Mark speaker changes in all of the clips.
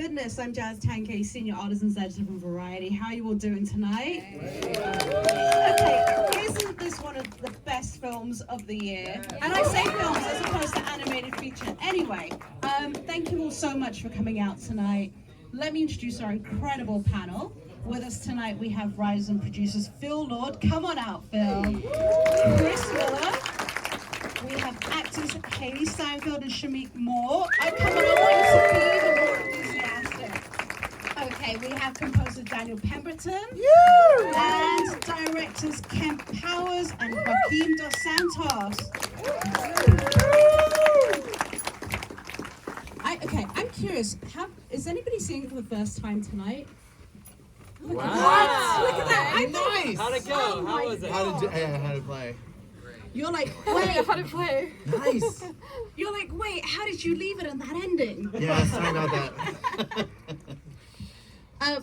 Speaker 1: Goodness, I'm Jazz Tankay, Senior Artisans Editor from Variety. How are you all doing tonight? Okay, isn't this one of the best films of the year? And I say films as opposed to animated feature. Anyway, thank you all so much for coming out tonight. Let me introduce our incredible panel. With us tonight, we have writers and producers Phil Lord. Come on out, Phil. Chris Miller. We have actors Hailee Steinfeld and Shameik Moore. Oh, come on, I want you to be even more enthusiastic. Okay, we have composer Daniel Pemberton. And directors Kemp and Joaquim dos Santos. I'm curious, is anybody seeing it for the first time tonight? Look at that! Look at that!
Speaker 2: Nice!
Speaker 3: How'd it go?
Speaker 1: Oh
Speaker 3: How was it?
Speaker 2: How to play?
Speaker 1: You're like, wait,
Speaker 4: How to play.
Speaker 2: Nice.
Speaker 1: you're like, wait, how did you leave it at that ending?
Speaker 2: Yeah, sorry about that.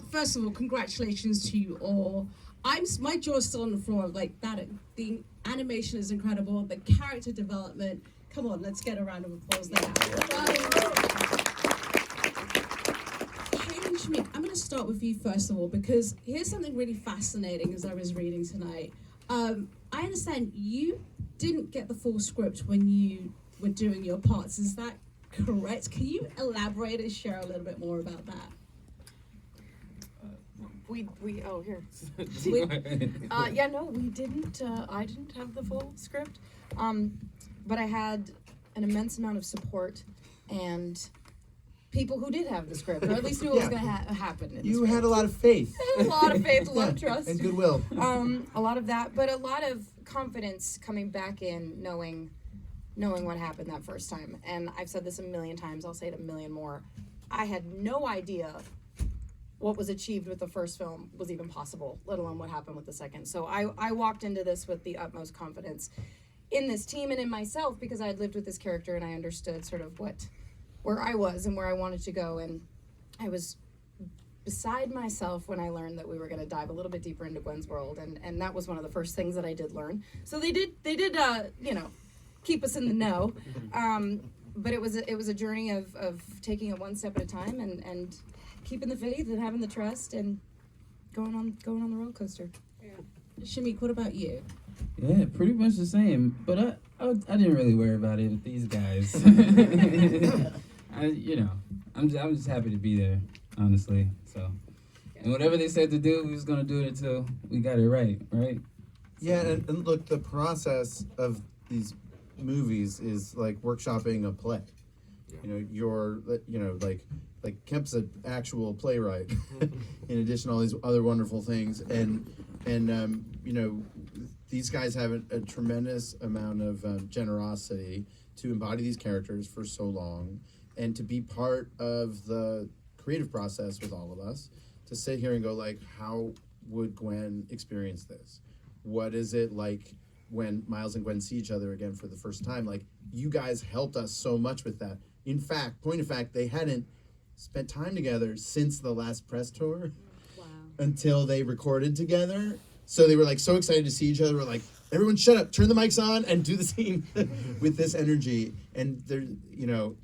Speaker 1: First of all, congratulations to you all. My jaw's still on the floor. Like that, the animation is incredible. The character development. Come on, let's get a round of applause there. Hailee and Shameik, I'm going to start with you first of all because here's something really fascinating as I was reading tonight. I understand you didn't get the full script when you were doing your parts. Is that correct? Can you elaborate and share a little bit more about that?
Speaker 4: We here.
Speaker 3: We
Speaker 4: didn't. I didn't have the full script, but I had an immense amount of support and people who did have the script, or at least knew what was going to happen.
Speaker 2: You had a lot of faith.
Speaker 4: A lot of faith, love, trust,
Speaker 2: and goodwill.
Speaker 4: A lot of that, but a lot of confidence coming back in, knowing what happened that first time. And I've said this a million times. I'll say it a million more. I had no idea what was achieved with the first film was even possible, let alone what happened with the second. So I walked into this with the utmost confidence in this team and in myself because I had lived with this character and I understood sort of where I was and where I wanted to go. And I was beside myself when I learned that we were going to dive a little bit deeper into Gwen's world. And that was one of the first things that I did learn. So they did keep us in the know. But it was a journey of taking it one step at a time and keeping the faith and having the trust and going on the roller coaster.
Speaker 1: Yeah. Shameik, what about you?
Speaker 3: Yeah, pretty much the same. But I didn't really worry about it with these guys. I'm just happy to be there, honestly. So, and whatever they said to do, we was gonna do it until we got it right?
Speaker 2: Yeah, and look, the process of these movies is like workshopping a play. You're like Kemp's an actual playwright, in addition to all these other wonderful things, and these guys have a tremendous amount of generosity to embody these characters for so long, and to be part of the creative process with all of us, to sit here and go like, how would Gwen experience this? What is it like when Miles and Gwen see each other again for the first time? Like, you guys helped us so much with that. In fact, point of fact, they hadn't spent time together since the last press tour.
Speaker 1: Wow.
Speaker 2: Until they recorded together. So they were like so excited to see each other. We're like, everyone shut up, turn the mics on and do the scene with this energy. And there,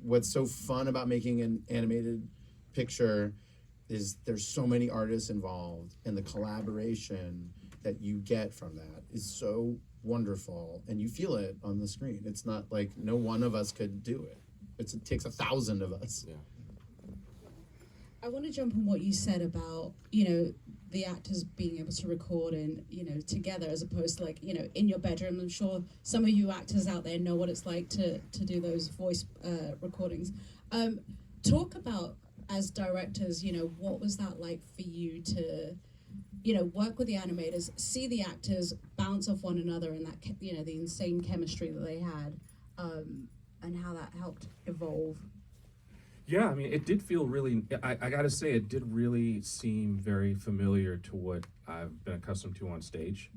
Speaker 2: what's so fun about making an animated picture is there's so many artists involved, and the collaboration that you get from that is so wonderful, and you feel it on the screen. It's not like no one of us could do it. It takes 1,000 of us.
Speaker 3: Yeah.
Speaker 1: I want to jump on what you said about, the actors being able to record and, together as opposed to in your bedroom. I'm sure some of you actors out there know what it's like to do those voice recordings. Talk about, as directors, what was that like for you to, work with the animators, see the actors bounce off one another and that, the insane chemistry that they had, and how that helped evolve.
Speaker 5: Yeah, I mean, it did feel really, I gotta say, it did really seem very familiar to what I've been accustomed to on stage.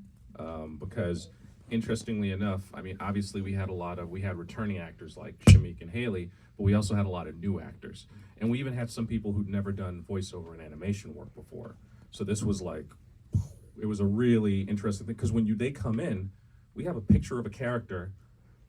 Speaker 5: Because interestingly enough, I mean, obviously we had returning actors like Shameik and Hailee, but we also had a lot of new actors. And we even had some people who'd never done voiceover and animation work before. So this was like, it was a really interesting thing, because when they come in, we have a picture of a character,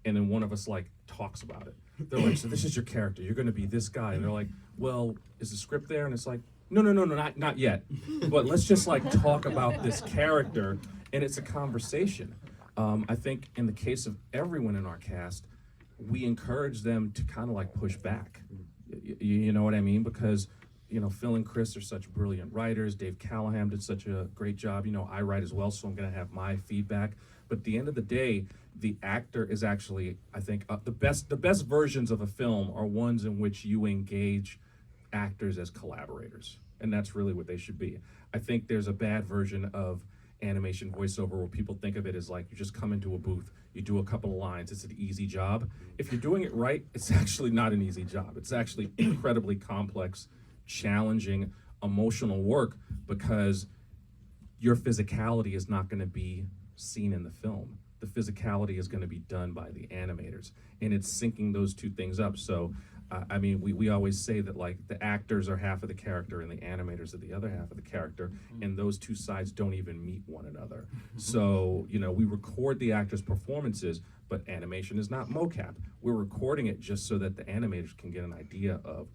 Speaker 5: and then one of us talks about it. they're like, so this is your character, you're gonna be this guy. And they're like, well, is the script there? And it's like, no, not yet. But let's just like talk about this character, and it's a conversation. I think in the case of everyone in our cast, we encourage them to kind of like push back. You know what I mean? Because, you know, Phil and Chris are such brilliant writers. Dave Callahan did such a great job. You know, I write as well, so I'm gonna have my feedback. But at the end of the day, the actor is actually, I think, the best versions of a film are ones in which you engage actors as collaborators, and that's really what they should be. I think there's a bad version of animation voiceover where people think of it as like you just come into a booth, you do a couple of lines, it's an easy job. If you're doing it right, it's actually not an easy job. It's actually incredibly complex, challenging, emotional work, because your physicality is not going to be seen in the film. The physicality is going to be done by the animators, and it's syncing those two things up. So I mean, we always say that like the actors are half of the character and the animators are the other half of the character, and those two sides don't even meet one another. So, you know, we record the actors' performances, but animation is not mocap. We're recording it just so that the animators can get an idea of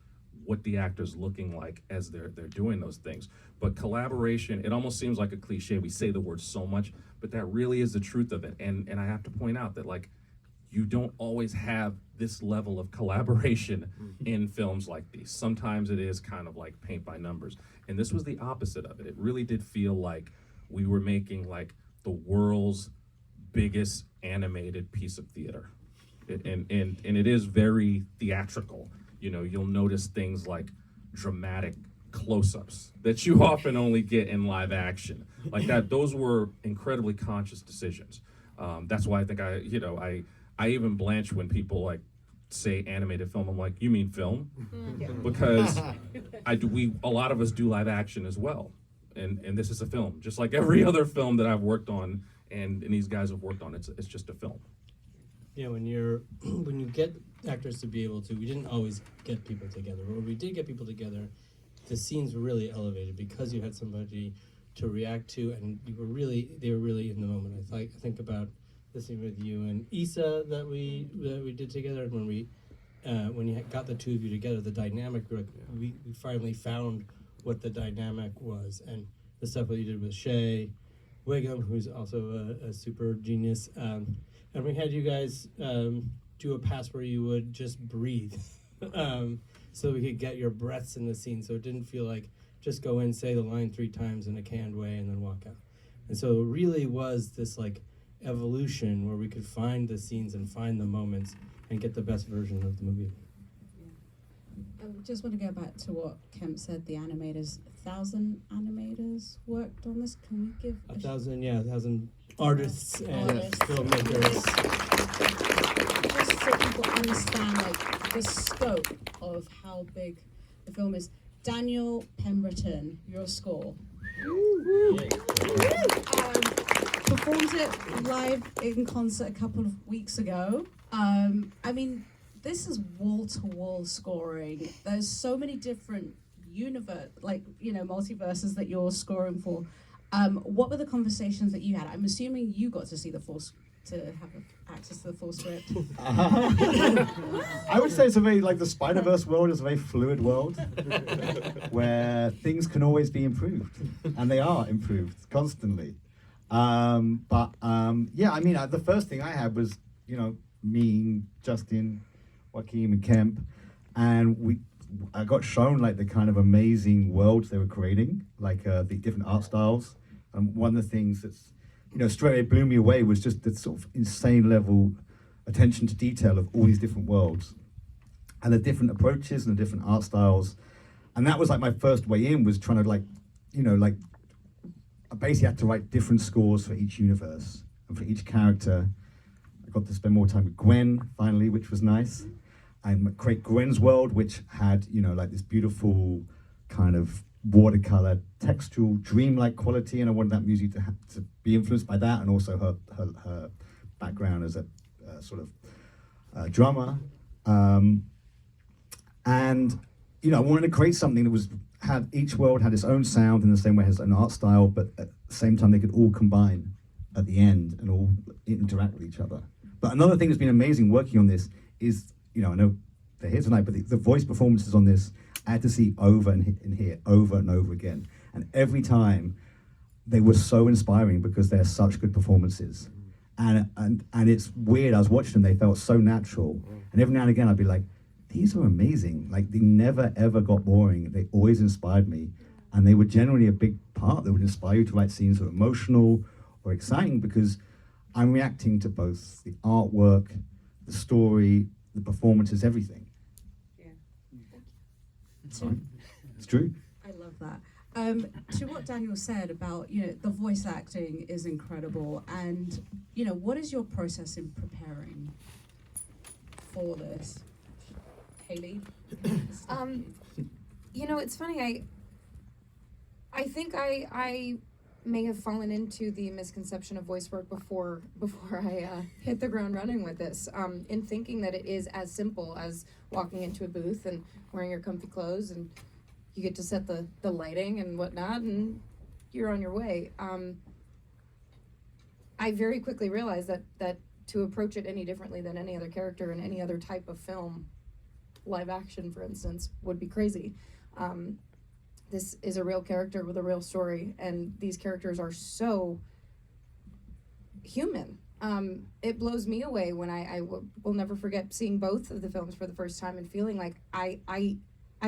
Speaker 5: what the actor's looking like as they're doing those things. But collaboration, it almost seems like a cliche. We say the word so much, but that really is the truth of it. And I have to point out that like, you don't always have this level of collaboration in films like these. Sometimes it is kind of like paint by numbers. And this was the opposite of it. It really did feel like we were making like the world's biggest animated piece of theater. And it is very theatrical. You know, you'll notice things like dramatic close-ups that you often only get in live action. Like that, those were incredibly conscious decisions. That's why I think I even blanch when people like say animated film. I'm like, you mean film? Because a lot of us do live action as well. And this is a film, just like every other film that I've worked on and these guys have worked on. It's just a film.
Speaker 6: Yeah, when you get actors to be able to, we didn't always get people together, but when we did get people together, the scenes were really elevated because you had somebody to react to, and they were really in the moment. I think about the scene with you and Issa that we did together, and when you got the two of you together, the dynamic, we finally found what the dynamic was, and the stuff that you did with Shameik, who's also a super genius, and we had you guys do a pass where you would just breathe, so we could get your breaths in the scene, so it didn't feel like just go in, say the line 3 times in a canned way, and then walk out. And so it really was this like evolution where we could find the scenes and find the moments and get the best version of the movie.
Speaker 1: I just want to go back to what Kemp said, the animators. 1,000 animators worked on this. Can we give
Speaker 6: 1,000 artists and filmmakers.
Speaker 1: Just so people understand like the scope of how big the film is. Daniel Pemberton, your score. Performed it live in concert a couple of weeks ago. I mean, this is wall-to-wall scoring. There's so many different multiverses that you're scoring for. What were the conversations that you had? I'm assuming you got to see to have access to the full script.
Speaker 7: I would say it's a very, like the Spider-Verse world is a very fluid world where things can always be improved, and they are improved constantly. Yeah, I mean, the first thing I had was, me, Justin, Joaquim, and Kemp, and I got shown like the kind of amazing worlds they were creating, like the different art styles. And one of the things that's, straight away blew me away was just the sort of insane level attention to detail of all these different worlds and the different approaches and the different art styles. And that was like my first way in, was trying to I basically had to write different scores for each universe and for each character. I got to spend more time with Gwen finally, which was nice. And create Gwen's world, which had, like this beautiful kind of watercolor, textual, dreamlike quality, and I wanted that music to be influenced by that, and also her background as a sort of drummer. And I wanted to create something that had each world had its own sound in the same way as an art style, but at the same time they could all combine at the end and all interact with each other. But another thing that's been amazing working on this is I know they're here tonight, but the voice performances on this, I had to see over and hear over and over again. And every time, they were so inspiring because they're such good performances. And it's weird, I was watching them, they felt so natural. And every now and again, I'd be like, these are amazing. Like, they never, ever got boring. They always inspired me. And they were generally a big part that would inspire you to write scenes that were emotional or exciting, because I'm reacting to both the artwork, the story, the performances, everything.
Speaker 1: Yeah.
Speaker 7: It's fine. It's true.
Speaker 1: I love that. To what Daniel said about, the voice acting is incredible, and, what is your process in preparing for this? Hailee?
Speaker 4: It's funny. I think I may have fallen into the misconception of voice work before I hit the ground running with this, in thinking that it is as simple as walking into a booth and wearing your comfy clothes and you get to set the lighting and whatnot and you're on your way. I very quickly realized that to approach it any differently than any other character in any other type of film, live action for instance, would be crazy. This is a real character with a real story, and these characters are so human. It blows me away when I will never forget seeing both of the films for the first time and feeling like I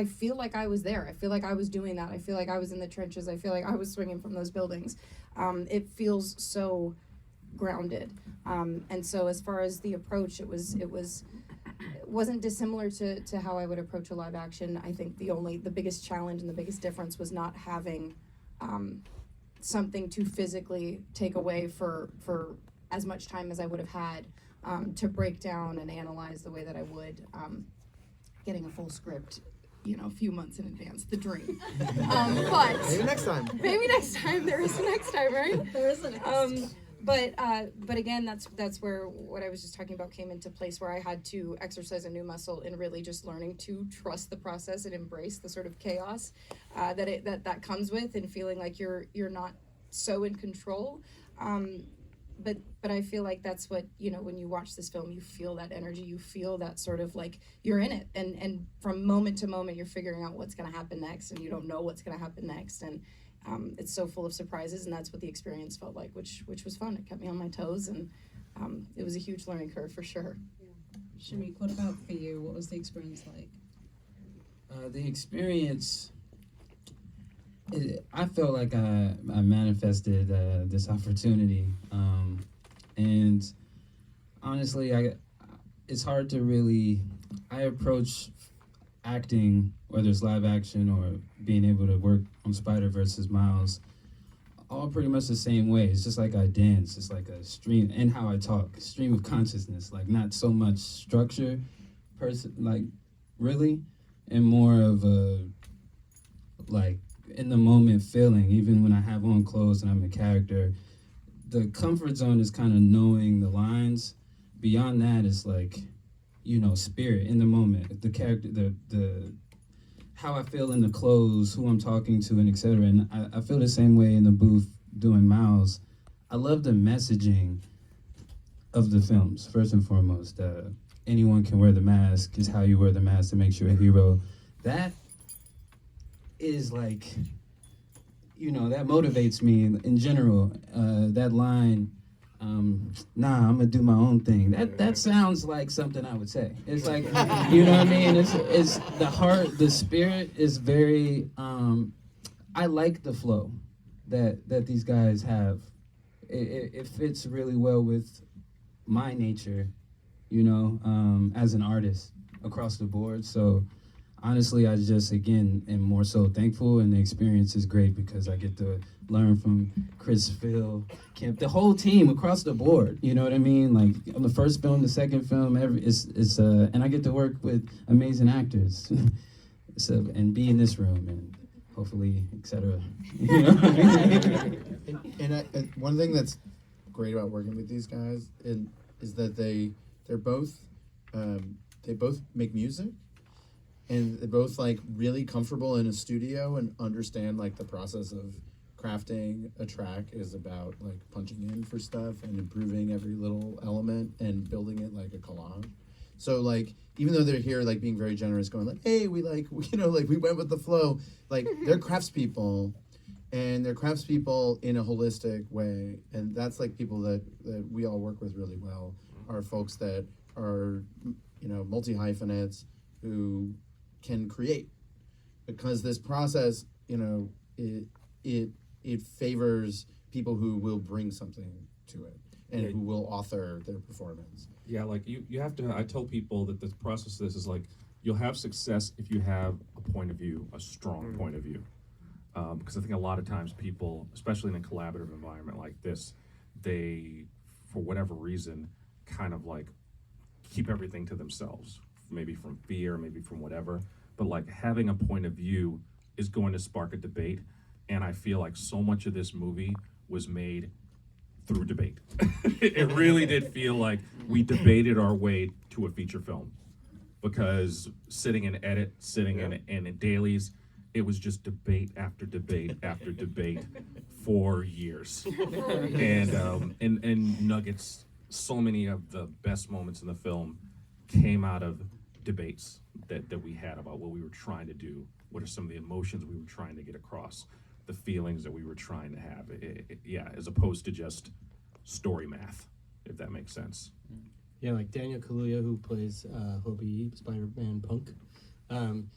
Speaker 4: feel like I was there. I feel like I was doing that. I feel like I was in the trenches. I feel like I was swinging from those buildings. It feels so grounded. And so as far as the approach, it wasn't dissimilar to how I would approach a live action. I think the biggest challenge and the biggest difference was not having something to physically take away for as much time as I would have had to break down and analyze the way that I would getting a full script, a few months in advance, the dream. But
Speaker 2: Maybe next time.
Speaker 4: maybe next time, there is a next time, right?
Speaker 1: There is a next time.
Speaker 4: But again, that's where what I was just talking about came into place, where I had to exercise a new muscle in really just learning to trust the process and embrace the sort of chaos that comes with, and feeling like you're not so in control. But I feel like that's what, when you watch this film, you feel that energy, you feel that sort of like you're in it, and from moment to moment you're figuring out what's going to happen next, and you don't know what's going to happen next, and it's so full of surprises, and that's what the experience felt like, which was fun. It kept me on my toes, and it was a huge learning curve for sure.
Speaker 1: Shameik, what about for you? What was the experience like?
Speaker 3: The experience, I felt like I manifested this opportunity, and honestly, it's hard to really. I approach acting, whether it's live action or being able to work on Spider-Verse Miles, all pretty much the same way. It's just like I dance. It's like a stream, and how I talk, stream of consciousness. Like not so much structure, really, and more of a like in the moment feeling. Even when I have on clothes and I'm a character, the comfort zone is kind of knowing the lines. Beyond that is like, spirit in the moment, the character, the how I feel in the clothes, who I'm talking to, and etc. And I feel the same way in the booth doing Miles. I love the messaging of the films, first and foremost. Anyone can wear the mask is how you wear the mask to make you a hero. That is like, that motivates me in general. That line, nah, I'm gonna do my own thing. That sounds like something I would say. It's like, you know what I mean? It's the heart, the spirit is very, I like the flow that these guys have. It fits really well with my nature, as an artist across the board. So honestly, I just, again, am more so thankful, and the experience is great because I get to learn from Chris, Phil, Kemp, the whole team across the board. You know what I mean? Like on the first film, the second film, and I get to work with amazing actors, and be in this room and hopefully, etc.
Speaker 2: And one thing that's great about working with these guys is that they both make music. And they're both like really comfortable in a studio and understand like the process of crafting a track is about like punching in for stuff and improving every little element and building it like a collage. So like, even though they're here like being very generous, going like, hey, we like, you know, like we went with the flow. Like they're craftspeople, and they're craftspeople in a holistic way, and that's like people that we all work with really well. Are folks that are, you know, multi-hyphenates who can create, because this process, you know, it favors people who will bring something to it and who will author their performance.
Speaker 5: Yeah, like you have to, I tell people that the process of this is like, you'll have success if you have a point of view, a strong point of view. Because I think a lot of times people, especially in a collaborative environment like this, they, for whatever reason, kind of like keep everything to themselves, maybe from fear, maybe from whatever. But like having a point of view is going to spark a debate. And I feel like so much of this movie was made through debate. It really did feel like we debated our way to a feature film, because sitting in edit, sitting in dailies, it was just debate after debate after debate for years. And nuggets, so many of the best moments in the film came out of debates that we had about what we were trying to do, what are some of the emotions we were trying to get across, the feelings that we were trying to have, as opposed to just story math, if that makes sense.
Speaker 6: Yeah, like Daniel Kaluuya, who plays Hobie, Spider-Man Punk,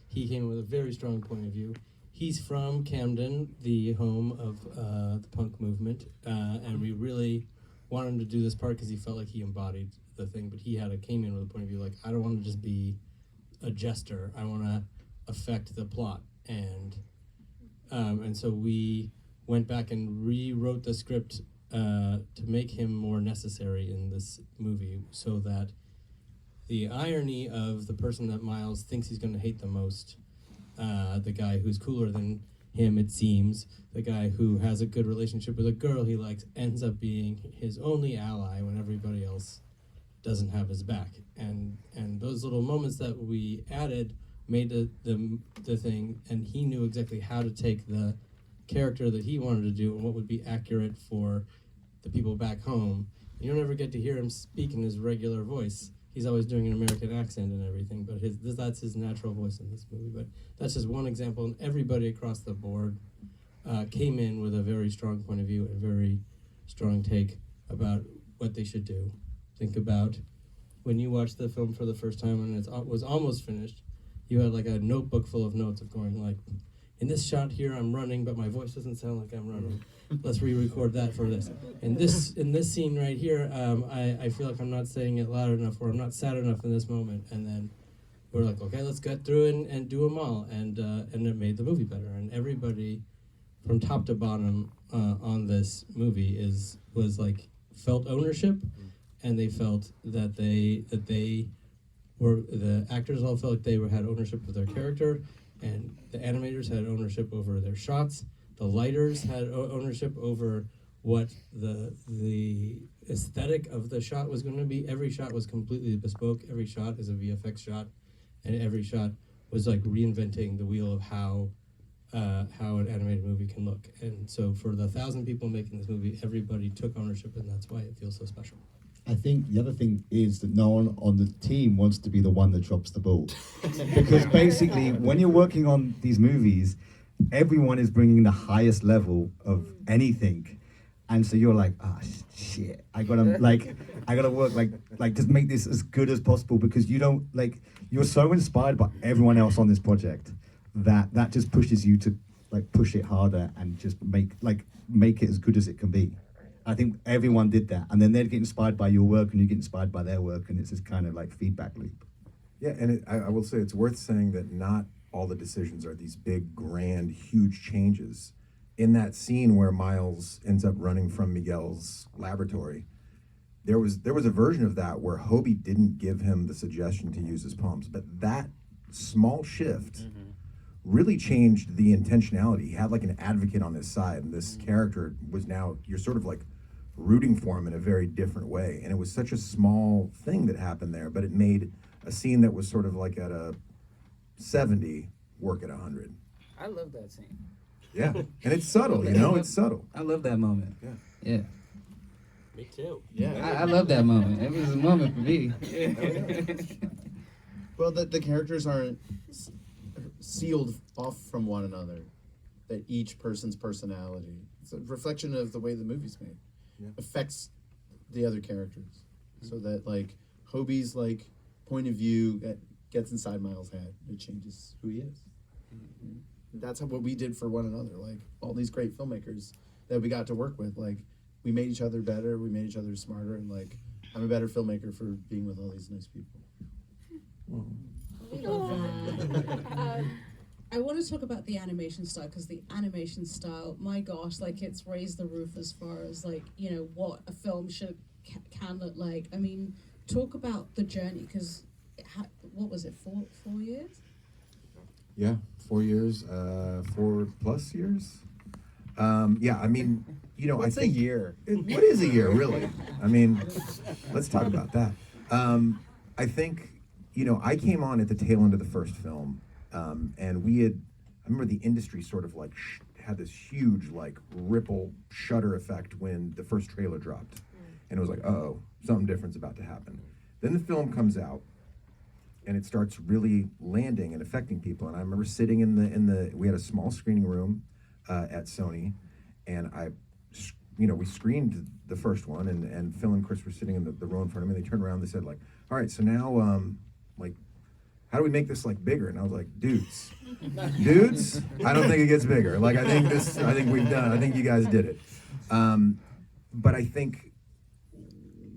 Speaker 6: he came with a very strong point of view. He's from Camden, the home of the punk movement, and we really wanted him to do this part because he felt like he embodied the thing, but he came in with a point of view like, I don't want to just be a jester, I want to affect the plot. And so we went back and rewrote the script to make him more necessary in this movie, so that the irony of the person that Miles thinks he's going to hate the most, the guy who's cooler than him, it seems, the guy who has a good relationship with a girl he likes, ends up being his only ally when everybody else doesn't have his back. And those little moments that we added made the thing, and he knew exactly how to take the character that he wanted to do and what would be accurate for the people back home. You don't ever get to hear him speak in his regular voice. He's always doing an American accent and everything, but that's his natural voice in this movie. But that's just one example, and everybody across the board came in with a very strong point of view and very strong take about what they should do. Think about when you watched the film for the first time and it was almost finished, you had like a notebook full of notes of going like, in this shot here I'm running, but my voice doesn't sound like I'm running. Let's re-record that for this. In this scene right here, I feel like I'm not saying it loud enough, or I'm not sad enough in this moment. And then we're like, okay, let's get through and do them all, and it made the movie better. And everybody, from top to bottom, on this movie was like felt ownership, and they felt that they were, the actors all felt like they had ownership of their character, and the animators had ownership over their shots. The lighters had ownership over what the aesthetic of the shot was going to be. Every shot was completely bespoke. Every shot is a VFX shot, and every shot was like reinventing the wheel of how an animated movie can look. And so for the 1,000 people making this movie, everybody took ownership, and that's why it feels so special.
Speaker 7: I think the other thing is that no one on the team wants to be the one that drops the ball. Because basically, when you're working on these movies, everyone is bringing the highest level of anything. And so you're like, shit, I gotta work like just make this as good as possible, because you're so inspired by everyone else on this project that just pushes you to like push it harder and just make it as good as it can be. I think everyone did that, and then they'd get inspired by your work, and you get inspired by their work, and it's this kind of like feedback loop.
Speaker 8: Yeah, and I will say it's worth saying that not all the decisions are these big, grand, huge changes. In that scene where Miles ends up running from Miguel's laboratory, there was a version of that where Hobie didn't give him the suggestion to use his palms, but that small shift really changed the intentionality. He had like an advocate on his side, and this character was now, you're sort of like rooting for him in a very different way. And it was such a small thing that happened there, but it made a scene that was sort of like at a 70 work at 100.
Speaker 9: I love that scene.
Speaker 8: Yeah, and it's subtle, it's subtle.
Speaker 3: I love that moment.
Speaker 8: Yeah.
Speaker 3: Yeah.
Speaker 6: Me too.
Speaker 3: I love that moment. It was a moment for me.
Speaker 2: Well, the characters aren't sealed off from one another. That each person's personality, it's a reflection of the way the movie's made, affects the other characters. So that like Hobie's like point of view gets inside Miles' head. It changes who he is. That's what we did for one another. Like all these great filmmakers that we got to work with. Like we made each other better. We made each other smarter. And like I'm a better filmmaker for being with all these nice people.
Speaker 1: I want to talk about the animation style, because the animation style, my gosh, like it's raised the roof as far as like, you know, what a film can look like. I mean, talk about the journey, because what was it, 4 years?
Speaker 8: Yeah, 4 years, 4+ years. Yeah, I mean, you know,
Speaker 2: What's
Speaker 8: I think
Speaker 2: a year?
Speaker 8: What is a year, really? I mean, let's talk about that. I think, you know, I came on at the tail end of the first film, and I remember the industry sort of like had this huge like ripple shutter effect when the first trailer dropped, and it was like, oh, something different's about to happen. Then the film comes out, and it starts really landing and affecting people. And I remember sitting we had a small screening room at Sony, and we screened the first one, and Phil and Chris were sitting in the row in front of me. They turned around and they said like, all right, so now like, how do we make this like bigger? And I was like, dudes, I don't think it gets bigger. Like I think you guys did it. But I think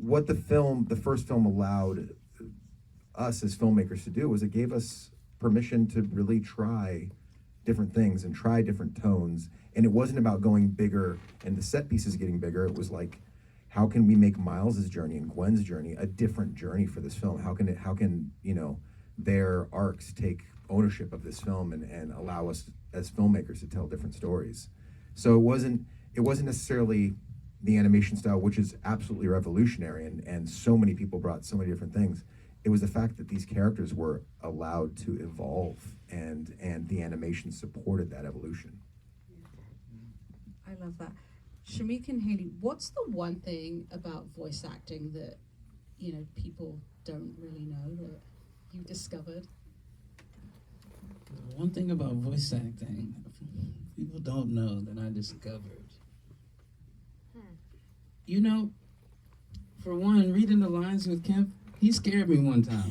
Speaker 8: what the first film allowed us as filmmakers to do was it gave us permission to really try different things and try different tones. And it wasn't about going bigger and the set pieces getting bigger. It was like, how can we make Miles's journey and Gwen's journey a different journey for this film? How can you know, their arcs take ownership of this film and allow us as filmmakers to tell different stories? So it wasn't necessarily the animation style, which is absolutely revolutionary, and so many people brought so many different things. It was the fact that these characters were allowed to evolve, and the animation supported that evolution.
Speaker 1: I love that. Shameik and Hailee, what's the one thing about voice acting that, you know, people don't really know that you discovered?
Speaker 3: One thing about voice acting, people don't know that I discovered. You know, for one, reading the lines with Kemp, he scared me one time.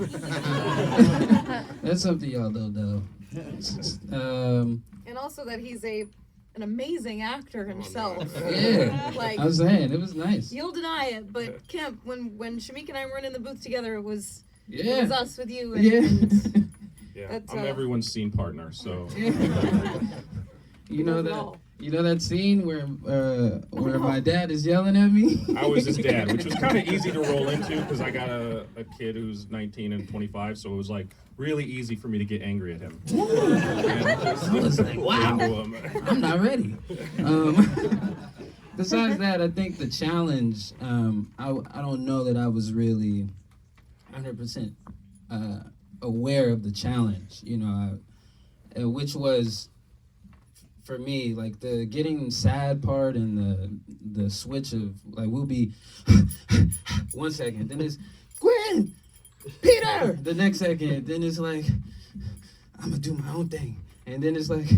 Speaker 3: That's something y'all don't know.
Speaker 4: And also that he's an amazing actor himself.
Speaker 3: Yeah,
Speaker 4: Like,
Speaker 3: I was saying, it was nice.
Speaker 4: you'll deny it, but Kemp, when Shameik and I were in the booth together, it was
Speaker 3: Yeah.
Speaker 4: us with you. And,
Speaker 3: Yeah.
Speaker 4: and
Speaker 5: Yeah,
Speaker 4: That's,
Speaker 5: I'm everyone's scene partner, so.
Speaker 3: You know
Speaker 4: Does it
Speaker 3: that.
Speaker 4: all.
Speaker 3: You know that scene where my dad is yelling at me?
Speaker 5: I was his dad, which was kind of easy to roll into because I got a kid who's 19 and 25, so it was like really easy for me to get angry at him.
Speaker 3: I was like, wow, I'm not ready. Besides that, I think the challenge, I don't know that I was really 100% aware of the challenge, you know, which was, for me, like the getting sad part and the switch of like we'll be 1 second, then it's Gwen, Peter, the next second, then it's like I'm gonna do my own thing, and then it's like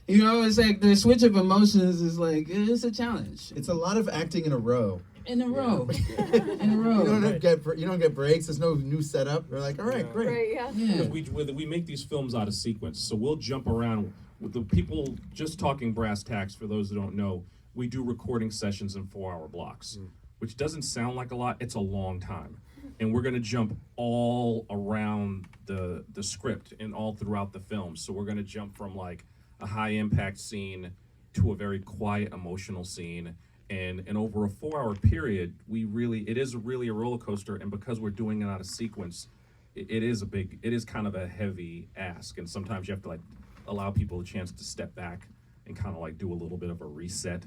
Speaker 3: you know, it's like the switch of emotions is like it's a challenge.
Speaker 2: It's a lot of acting in a row.
Speaker 3: In a row.
Speaker 2: You don't get breaks. There's no new setup. They're like, all right, great.
Speaker 4: right, yeah.
Speaker 3: Yeah.
Speaker 5: We make these films out of sequence, so we'll jump around with the people. Just talking brass tacks, for those who don't know, we do recording sessions in 4-hour blocks, which doesn't sound like a lot. It's a long time, and we're gonna jump all around the script and all throughout the film. So we're gonna jump from like a high impact scene to a very quiet emotional scene. And over a 4-hour period, it is really a roller coaster. And because we're doing it out of sequence, it is kind of a heavy ask. And sometimes you have to like allow people a chance to step back and kind of like do a little bit of a reset.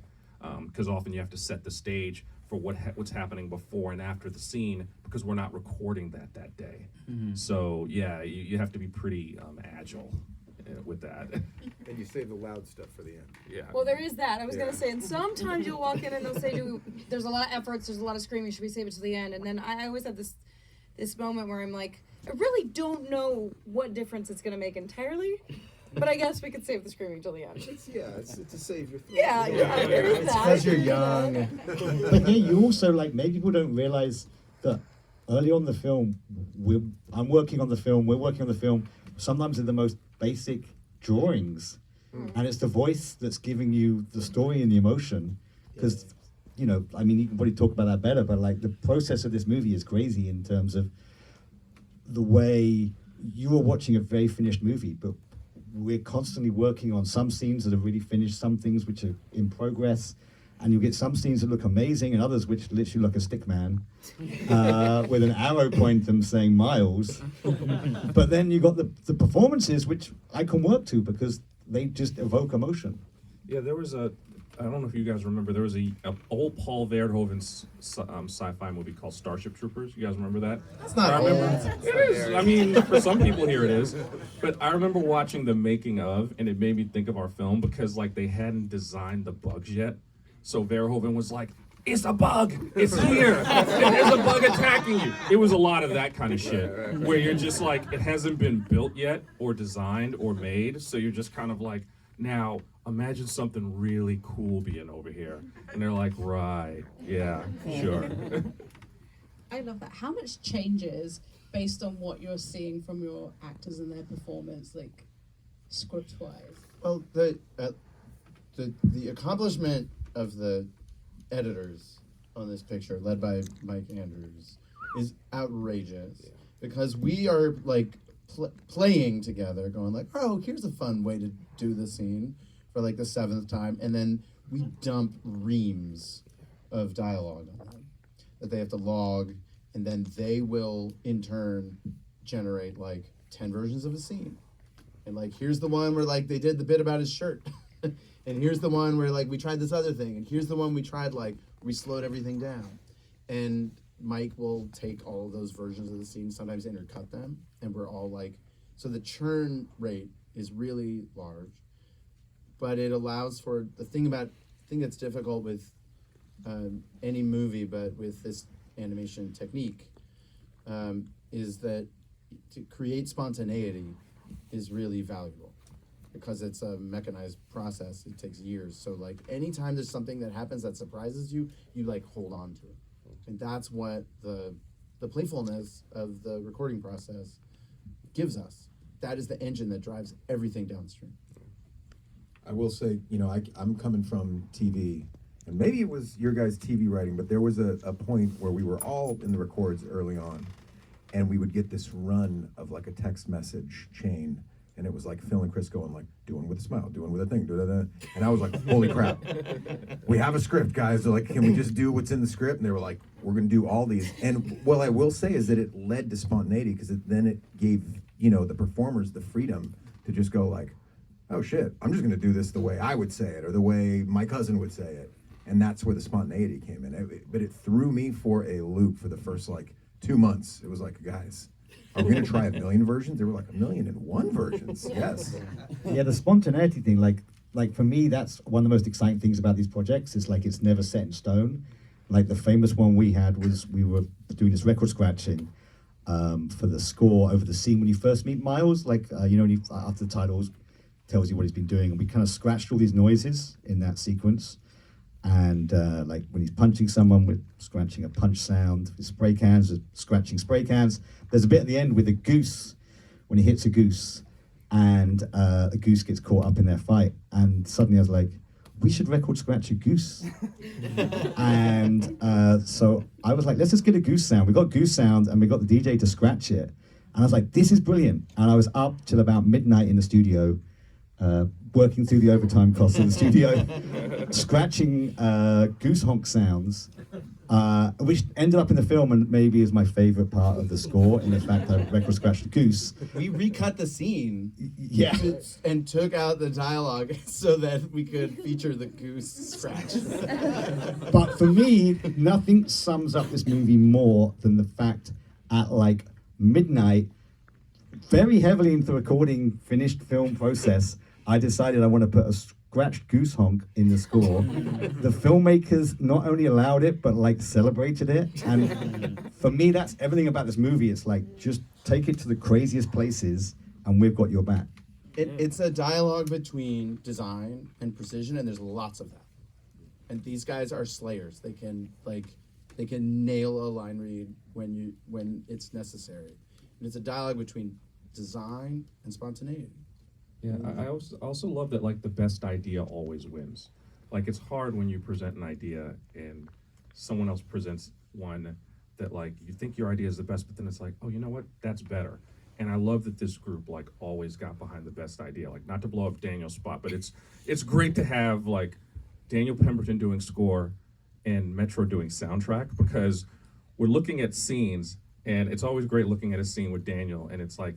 Speaker 5: Because often you have to set the stage for what's happening before and after the scene, because we're not recording that day. So yeah, you have to be pretty agile with that.
Speaker 9: And you save the loud stuff for the end.
Speaker 5: Yeah.
Speaker 4: Well, there is that. I was
Speaker 9: Yeah.
Speaker 4: gonna say, and sometimes you'll walk in and they'll say, "There's a lot of efforts. There's a lot of screaming. Should we save it to the end?" And then I always have this moment where I'm like, I really don't know what difference it's gonna make entirely, but I guess we could save the screaming till the end.
Speaker 9: It's to save your throat.
Speaker 4: Yeah, there is
Speaker 2: It's
Speaker 4: that.
Speaker 2: because you're young.
Speaker 7: But yeah, you also like maybe people don't realize that early on in the film, I'm working on the film. We're working on the film. Sometimes in the most basic drawings, and it's the voice that's giving you the story and the emotion. Because you know, I mean, you can probably talk about that better. But like the process of this movie is crazy in terms of the way you are watching a very finished movie, but we're constantly working on some scenes that are really finished, some things which are in progress, and you get some scenes that look amazing and others which literally look a stick man with an arrow pointing them saying Miles. But then you got the performances which I can work to because they just evoke emotion.
Speaker 5: Yeah, there was I don't know if you guys remember, there was a old Paul Verhoeven sci-fi movie called Starship Troopers. You guys remember that?
Speaker 2: That's not
Speaker 5: I remember.
Speaker 2: old.
Speaker 5: It is. I mean, for some people here it is. But I remember watching the making of, and it made me think of our film because like they hadn't designed the bugs yet. So Verhoeven was like, "It's a bug. It's here. There's a bug attacking you." It was a lot of that kind of shit where you're just like, it hasn't been built yet or designed or made. So you're just kind of like, now imagine something really cool being over here. And they're like, right, yeah, sure.
Speaker 1: I love that. How much changes based on what you're seeing from your actors and their performance, like script-wise?
Speaker 2: Well, the accomplishment of the editors on this picture, led by Mike Andrews, is outrageous because we are like playing together, going like, "Oh, here's a fun way to do the scene," for like the 7th time, and then we dump reams of dialogue on them that they have to log, and then they will in turn generate like 10 versions of a scene. And like, here's the one where like they did the bit about his shirt. And here's the one where like we tried this other thing. And here's the one we tried like we slowed everything down. And Mike will take all of those versions of the scene, sometimes intercut them, and we're all like, so the churn rate is really large. But it allows for the thing that's difficult with any movie, but with this animation technique, is that to create spontaneity is really valuable because it's a mechanized process. It takes years. So like anytime there's something that happens that surprises you, you like hold on to it. And that's what the playfulness of the recording process gives us. That is the engine that drives everything downstream.
Speaker 8: I will say, you know, I'm coming from TV, and maybe it was your guys' TV writing, but there was a point where we were all in the records early on, and we would get this run of like a text message chain, and it was like Phil and Chris going like, doing with a smile, doing with a thing, da-da-da. And I was like, holy crap, we have a script, guys. They're like, can we just do what's in the script? And they were like, we're gonna do all these. And what I will say is that it led to spontaneity because then it gave, you know, the performers the freedom to just go like, oh shit, I'm just gonna do this the way I would say it or the way my cousin would say it. And that's where the spontaneity came in. But it threw me for a loop for the first like 2 months. It was like, guys, are we gonna try 1 million versions? There were like 1,000,001 versions. Yes.
Speaker 7: Yeah, the spontaneity thing, like for me, that's one of the most exciting things about these projects. Is like it's never set in stone. Like the famous one we had was we were doing this record scratching for the score over the scene when you first meet Miles. Like you know, when after the titles tells you what he's been doing, and we kind of scratched all these noises in that sequence. And like when he's punching someone, we're scratching a punch sound. With spray cans, we're scratching spray cans. There's a bit at the end with a goose, when he hits a goose, and a goose gets caught up in their fight. And suddenly I was like, we should record scratch a goose. And so I was like, let's just get a goose sound. We got goose sound, and we got the DJ to scratch it. And I was like, this is brilliant. And I was up till about midnight in the studio, working through the overtime costs in the studio, scratching goose honk sounds, which ended up in the film and maybe is my favorite part of the score. In fact, I record scratched a goose.
Speaker 2: We recut the scene,
Speaker 7: Yeah.
Speaker 2: and took out the dialogue so that we could feature the goose scratch.
Speaker 7: But for me, nothing sums up this movie more than the fact at like midnight, very heavily into the recording finished film process, I decided I want to put a scratched goose honk in the score. The filmmakers not only allowed it, but like celebrated it. And for me, that's everything about this movie. It's like, just take it to the craziest places and we've got your back.
Speaker 2: It's a dialogue between design and precision, and there's lots of that. And these guys are slayers. They can nail a line read when it's necessary. And it's a dialogue between design and spontaneity.
Speaker 5: Yeah, I also love that, like, the best idea always wins. Like, it's hard when you present an idea and someone else presents one that, like, you think your idea is the best, but then it's like, oh, you know what, that's better. And I love that this group, like, always got behind the best idea. Like, not to blow up Daniel's spot, but it's great to have, like, Daniel Pemberton doing score and Metro doing soundtrack, because we're looking at scenes, and it's always great looking at a scene with Daniel, and it's like,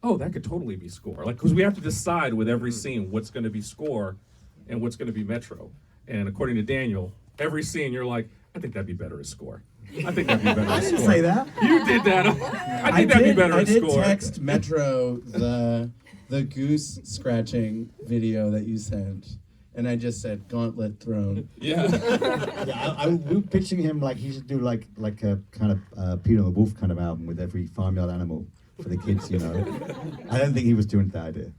Speaker 5: oh, that could totally be score. Like, because we have to decide with every scene what's going to be score and what's going to be Metro. And according to Daniel, every scene you're like, I think that'd be better as score. I think that'd be better as score.
Speaker 7: I didn't say that.
Speaker 5: You did that. I think that'd be better as score.
Speaker 2: I did text Metro the goose scratching video that you sent, and I just said gauntlet thrown.
Speaker 5: Yeah.
Speaker 7: Yeah, we were pitching him like he should do like a kind of Peter and the Wolf kind of album with every farmyard animal for the kids, you know. I don't think he was doing that idea.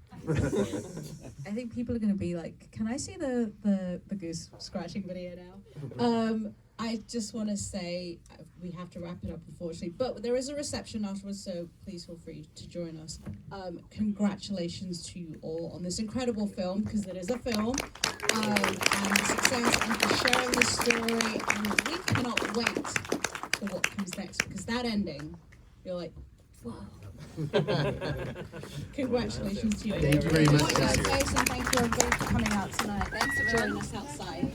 Speaker 1: I think people are going to be like, can I see the goose scratching video now? I just want to say we have to wrap it up, unfortunately, but there is a reception afterwards, so please feel free to join us. Congratulations to you all on this incredible film, because it is a film, and success, and for sharing this story, and we cannot wait for what comes next, because that ending, you're like, whoa. Congratulations to you.
Speaker 2: Thank you very much,
Speaker 1: Watch
Speaker 2: guys.
Speaker 1: your face, and thank you everybody for coming out tonight. Thanks for joining us outside.